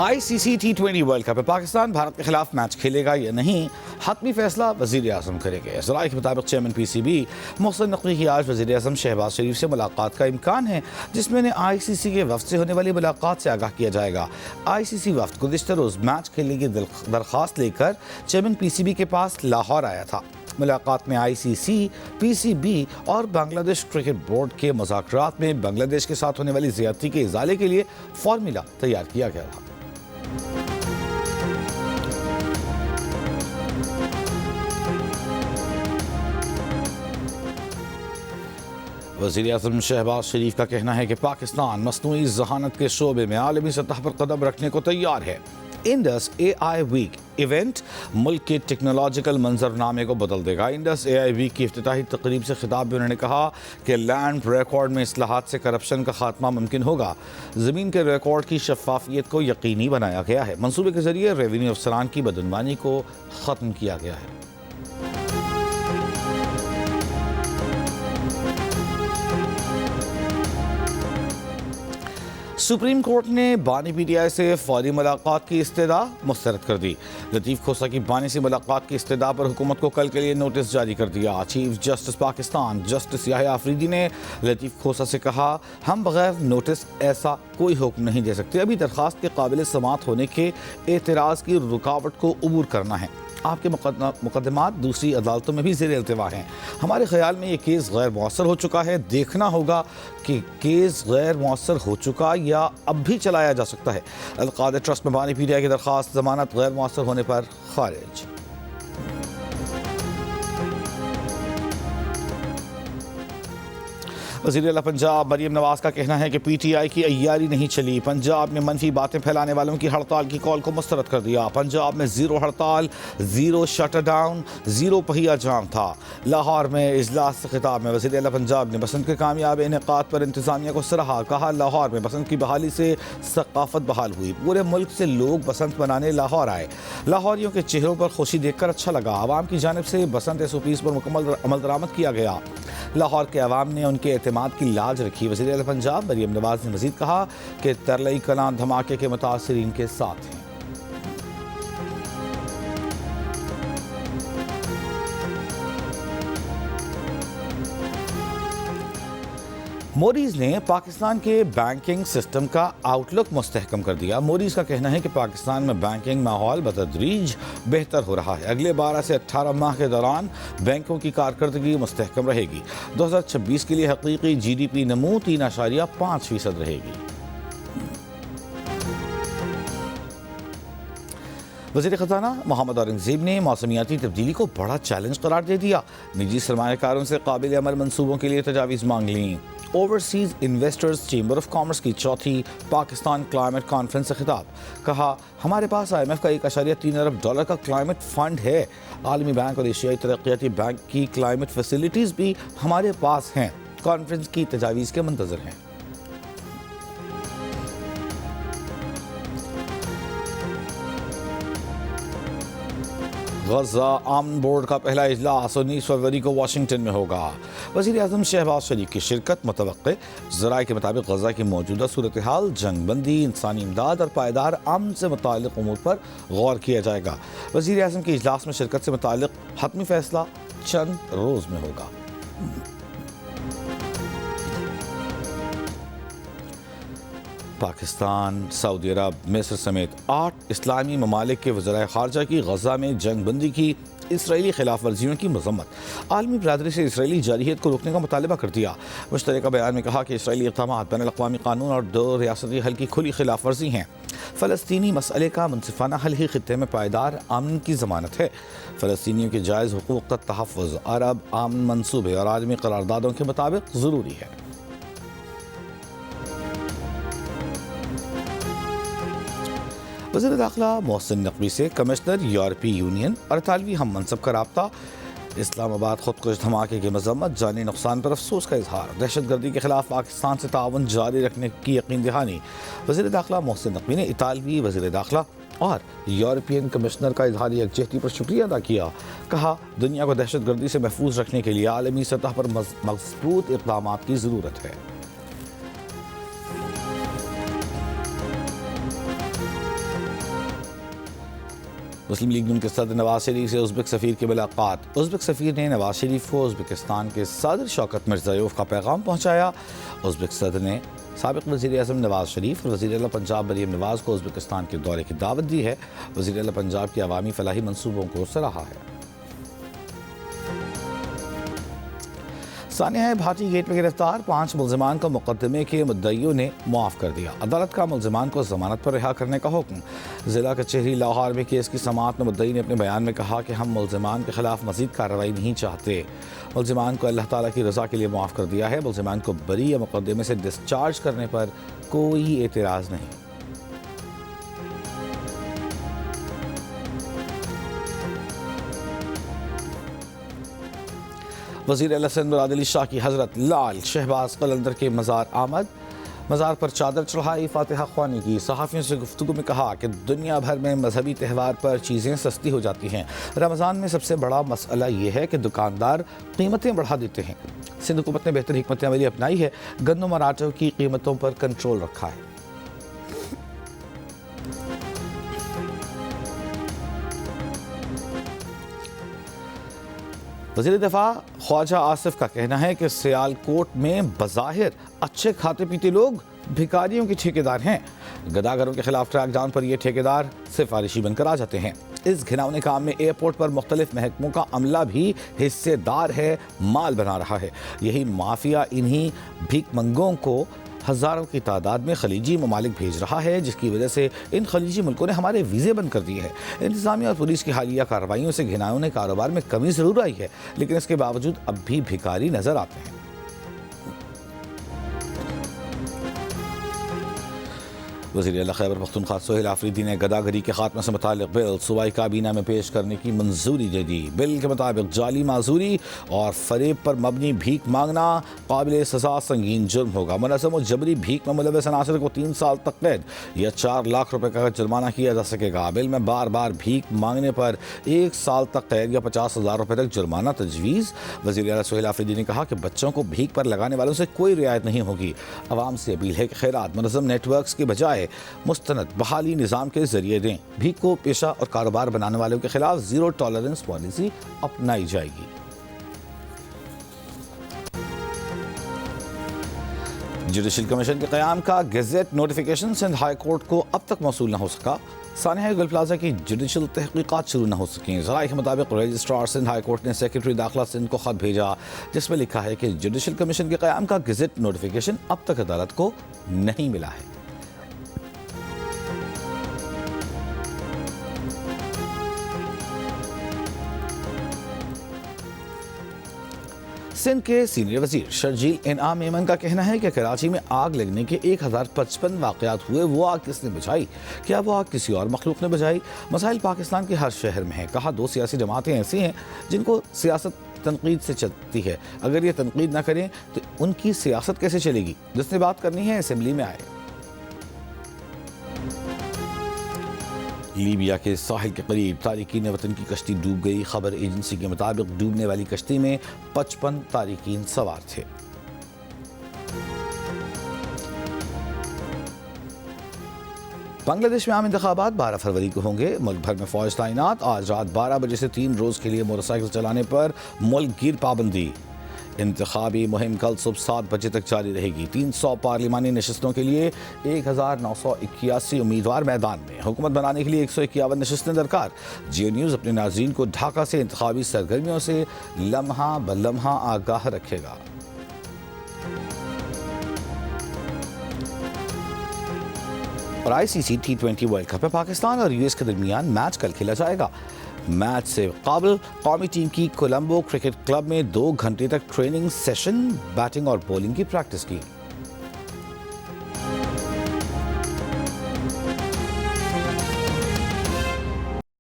ICC T20 world cup में पाकिस्तान भारत के खिलाफ मैच खेलेगा या नहीं, हतमी फैसला वज़ीर आज़म करेंगे। ज़राए के मुताबिक चेयरमैन PCB मोहसिन नकवी की आज वज़ीर आज़म शहबाज शरीफ से मुलाकात का इम्कान है, जिसमें उन्हें ICC के वफ़द से होने वाली मुलाकात से आगाह किया जाएगा। ICC वफ़द गुज़िश्ता रोज़ मैच खेलने की दरख्वास्त लेकर चेयरमैन PCB के पास लाहौर आया था। मुलाकात में ICC, PCB और बांग्लादेश क्रिकेट बोर्ड के मुज़ाकरात में बांग्लादेश के साथ होने वाली ज़्यादती के इज़ाले के लिए फार्मूला तैयार किया गया था। वज़ीर आज़म शहबाज शरीफ का कहना है कि पाकिस्तान मस्नूई ज़हानत के शोबे में आलमी सतह पर कदम रखने को तैयार है। इंडस AI वीक इवेंट मुल्क के टेक्नोलॉजिकल मंजरनामे को बदल देगा। इंडस AI वीक की इफ्तिताही तकरीब से खिताब में उन्होंने कहा कि लैंड रिकॉर्ड में इस्लाहात से करप्शन का खात्मा मुमकिन होगा। ज़मीन के रिकॉर्ड की शफाफियत को यकीनी बनाया गया है। मंसूबे के जरिए रेवेन्यू अफसरान की बदनवानी को ख़त्म किया गया है। सुप्रीम कोर्ट ने बानी PTI से फौरी मुलाकात की इस्तदा मुस्तरद कर दी। लतीफ़ खोसा की बानी से मुलाकात की इस्तदा पर हुकूमत को कल के लिए नोटिस जारी कर दिया। Chief justice Pakistan justice Yahya Afridi ने लतीफ़ खोसा से कहा, हम बगैर नोटिस ऐसा कोई हुक्म नहीं दे सकते। अभी दरख्वास्त के काबिल समाअत होने के एतराज़ की रुकावट को अबूर करना है। आपके मुकदमात दूसरी अदालतों में भी ज़ेर इल्तिवा हैं। हमारे ख्याल में ये केस गैर मौसर हो चुका है। देखना होगा कि केस गैर मौसर हो चुका या अब भी चलाया जा सकता है। अल-कादर ट्रस्ट में बानी PTI की दरख्वास्त ज़मानत गैर मौसर होने पर खारिज। वज़ीर आला पंजाब मरीम नवाज़ का कहना है कि PTI की अय्यारी नहीं चली। पंजाब में मनफी बातें फैलाने वालों की हड़ताल की कॉल को मुस्तरद कर दिया। पंजाब में ज़ीरो हड़ताल, ज़ीरो शटर डाउन, ज़ीरो पहिया जाम था। लाहौर में इजलास से खिताब में वज़ीर आला पंजाब ने बसंत के कामयाब इनेकाद पर इंतज़ामिया को सराहा। कहा, लाहौर में बसंत की बहाली से सकाफत बहाल हुई। पूरे मुल्क से लोग बसंत मनाने लाहौर आए। लाहौरियों के चेहरों पर खुशी देखकर अच्छा लगा। आवाम की जानिब से बसंत SOPs पर मुकम्मल अमल दरामद किया गया। लाहौर के अवाम ने उनके एतमाद की लाज रखी। वज़ीर आला पंजाब मरीम नवाज़ ने मज़ीद कहा कि तरलई कलां धमाके के मुतासिरीन के साथ हैं। मोरीज ने पाकिस्तान के बैंकिंग सिस्टम का आउटलुक मुस्तहकम कर दिया। मोरीज का कहना है कि पाकिस्तान में बैंकिंग माहौल बतदरीज बेहतर हो रहा है। अगले 12 से 18 माह के दौरान बैंकों की कारकर्दगी मुस्तहकम रहेगी। 2026 के लिए हकीकी GDP नमू 3.5% रहेगी। वज़ीर ख़ज़ाना मोहम्मद औरंगज़ेब ने मौसमियाती तब्दीली को बड़ा चैलेंज करार दे दिया। निजी सरमायाकारों से काबिल अमल मनसूबों के लिए तजावीज़ मांग लीं। Overseas investors chamber of commerce की चौथी पाकिस्तान क्लाइमेट कॉन्फ्रेंस से खिताब। कहा, हमारे पास IMF का $1.3 अरब का क्लाइमेट फंड है। आलमी बैंक और एशियाई तरक्याती बैंक की क्लाइमेट फैसिलिटीज़ भी हमारे पास हैं। कॉन्फ्रेंस की तजावीज़ के मंतज़र हैं। गज़ा आमन बोर्ड का पहला इजलास 19 फरवरी को वाशिंगटन में होगा। वज़ीर आज़म शहबाज शरीफ की शिरकत मुतवक्के। ज़राए के मुताबिक गज़ा की मौजूदा सूरत हाल, जंग बंदी, इंसानी इमदाद और पायदार अमन से मुताल्लिक़ उमूर पर गौर किया जाएगा। वज़ीर आज़म के इजलास में शिरकत से मुताल्लिक़ हतमी फैसला चंद रोज़ में होगा। पाकिस्तान, सऊदी अरब, मिस्र समेत 8 इस्लामी ममालिक के वज़राए ख़ारजा की गज़ा में जंग बंदी की इसराइली खिलाफ वर्जियों की मज़म्मत। आलमी बरादरी से इसराइली जारहियत को रोकने का मुतालबा कर दिया। मुश्तरका बयान में कहा कि इसराइली इक़दामात बैनुल-अक़वामी कानून और 2 रियासती हल की खुली खिलाफ वर्जी हैं। फ़लस्तीनी मसले का मुनसिफ़ाना हल ही खित्ते में पायदार अमन की ज़मानत है। फ़लस्तीनियों के जायज़ हुकूक़ का तहफ़्फ़ुज़ अरब अमन मंसूबे और आलमी करारदादों के मुताबिक ज़रूरी है। वज़ीर दाखिला मोहसिन नकवी से कमिश्नर यूरोपीय यूनियन और इतालवी हम मनसब का राब्ता। इस्लामाबाद खुदकुश धमाके की मजम्मत, जानी नुकसान पर अफसोस का इजहार। दहशत गर्दी के खिलाफ पाकिस्तान से ताउन जारी रखने की यकीन दहानी। वज़ीर दाखिला मोहसिन नकवी ने इतालवी वज़ीर दाखिला और यूरोपियन कमिश्नर का इजहार यकजहती पर शुक्रिया अदा किया। कहा, दुनिया को दहशत गर्दी से महफूज रखने के लिए आलमी सतह पर मज़बूत इक़दाम की ज़रूरत है। مسلم لیگ نون کے صدر نواز شریف سے ازبک سفیر کی ملاقات۔ ازبک سفیر نے نواز شریف کو ازبکستان کے صدر شوکت مرزیوف کا پیغام پہنچایا۔ ازبک صدر نے سابق وزیر اعظم نواز شریف اور وزیر اعلیٰ پنجاب مریم نواز کو ازبکستان کے دورے کی دعوت دی ہے۔ وزیر اعلیٰ پنجاب کی عوامی فلاحی منصوبوں کو سراہا ہے۔ سانحہ بھاٹی گیٹ میں گرفتار 5 ملزمان کو مقدمے کے مدعیوں نے معاف کر دیا۔ عدالت کا ملزمان کو ضمانت پر رہا کرنے کا حکم۔ ضلع کچہری لاہور میں کیس کی سماعت میں مدعی نے اپنے بیان میں کہا کہ ہم ملزمان کے خلاف مزید کارروائی نہیں چاہتے۔ ملزمان کو اللہ تعالیٰ کی رضا کے لیے معاف کر دیا ہے۔ ملزمان کو بری یا مقدمے سے ڈسچارج کرنے پر کوئی اعتراض نہیں۔ وزیر اعلیٰ سندھ مراد علی شاہ کی حضرت لال شہباز قلندر کے مزار آمد۔ مزار پر چادر چڑھائی، فاتحہ خوانی کی۔ صحافیوں سے گفتگو میں کہا کہ دنیا بھر میں مذہبی تہوار پر چیزیں سستی ہو جاتی ہیں، رمضان میں سب سے بڑا مسئلہ یہ ہے کہ دکاندار قیمتیں بڑھا دیتے ہیں۔ سندھ حکومت نے بہتر حکمت عملی اپنائی ہے، گندم اور آٹے کی قیمتوں پر کنٹرول رکھا ہے۔ وزیر دفاع خواجہ آصف کا کہنا ہے کہ سیالکوٹ میں بظاہر اچھے کھاتے پیتے لوگ بھکاریوں کے ٹھیکیدار ہیں۔ گداگروں کے خلاف ٹریک ڈاؤن پر یہ ٹھیکیدار سفارشی بن کر آ جاتے ہیں۔ اس گھناؤنے کام میں ایئرپورٹ پر مختلف محکموں کا عملہ بھی حصے دار ہے، مال بنا رہا ہے۔ یہی مافیا انہی بھیک منگوں کو ہزاروں کی تعداد میں خلیجی ممالک بھیج رہا ہے، جس کی وجہ سے ان خلیجی ملکوں نے ہمارے ویزے بند کر دیے ہیں۔ انتظامیہ اور پولیس کی حالیہ کارروائیوں سے گھناؤنے کاروبار میں کمی ضرور آئی ہے، لیکن اس کے باوجود اب بھی بھکاری نظر آتے ہیں۔ وزیر اعلیٰ خیبر پختونخوا سہیل آفریدی نے گداگری کے خاتمے سے متعلق بل صوبائی کابینہ میں پیش کرنے کی منظوری دے دی۔ بل کے مطابق جعلی معذوری اور فریب پر مبنی بھیک مانگنا قابل سزا سنگین جرم ہوگا۔ منظم و جبری بھیک میں ملوث عناصر کو 3 سال تک قید یا 4 لاکھ روپے کا جرمانہ کیا جا سکے گا۔ بل میں بار بار بھیک مانگنے پر 1 سال تک قید یا 50,000 روپے تک جرمانہ تجویز۔ وزیر اعلیٰ سہیل آفریدی نے کہا کہ بچوں کو بھیک پر لگانے والوں سے کوئی رعایت نہیں ہوگی۔ عوام سے اپیل ہے کہ خیرات منظم نیٹ ورکس کے بجائے مستند بحالی نظام کے ذریعے دیں۔ بھیک کو پیشہ اور کاروبار بنانے والوں کے خلاف زیرو ٹالرنس پالیسی اپنائی جائے گی۔ جوڈیشل کمیشن کے قیام کا gazette notification Sindh high court کو اب تک موصول نہ ہو سکا۔ سانحہ گل پلازہ کی جوڈیشل تحقیقات شروع نہ ہو سکیں۔ ذرائع کے مطابق رجسٹرار سندھ ہائی کورٹ نے سیکرٹری داخلہ سندھ کو خط بھیجا، جس میں لکھا ہے کہ جوڈیشل کمیشن کے قیام کا گیزٹ نوٹیفیکیشن اب تک عدالت کو نہیں ملا ہے۔ سندھ کے سینئر وزیر شرجیل انعام ایمن کا کہنا ہے کہ کراچی میں آگ لگنے کے 1055 واقعات ہوئے، وہ آگ کس نے بجھائی؟ کیا وہ آگ کسی اور مخلوق نے بجھائی؟ مسائل پاکستان کے ہر شہر میں ہیں۔ کہا 2 سیاسی جماعتیں ایسی ہیں جن کو سیاست تنقید سے چلتی ہے، اگر یہ تنقید نہ کریں تو ان کی سیاست کیسے چلے گی؟ جس نے بات کرنی ہے اسمبلی میں آئے۔ لیبیا کے ساحل کے قریب تارکین وطن کی کشتی ڈوب گئی۔ خبر ایجنسی کے مطابق ڈوبنے والی کشتی میں 55 تارکین سوار تھے۔ بنگلہ دیش میں عام انتخابات 12 فروری کو ہوں گے۔ ملک بھر میں فوج تعینات۔ آج رات 12 بجے سے 3 روز کے لیے موٹر سائیکل چلانے پر ملک گیر پابندی۔ انتخابی مہم کل صبح 7 بجے تک جاری رہے گی۔ 300 پارلیمانی نشستوں کے لیے 1981 امیدوار میدان میں۔ حکومت بنانے کے لیے 151 نشستیں درکار۔ جیو نیوز اپنے ناظرین کو ڈھاکہ سے انتخابی سرگرمیوں سے لمحہ بلمحہ آگاہ رکھے گا۔ اور ICC T20 ورلڈ کپ میں پاکستان اور US کے درمیان میچ کل کھیلا جائے گا۔ میچ سے قابل قومی ٹیم کی کولمبو کرکٹ کلب میں 2 گھنٹے تک ٹریننگ سیشن، بیٹنگ اور بولنگ کی پریکٹس کی۔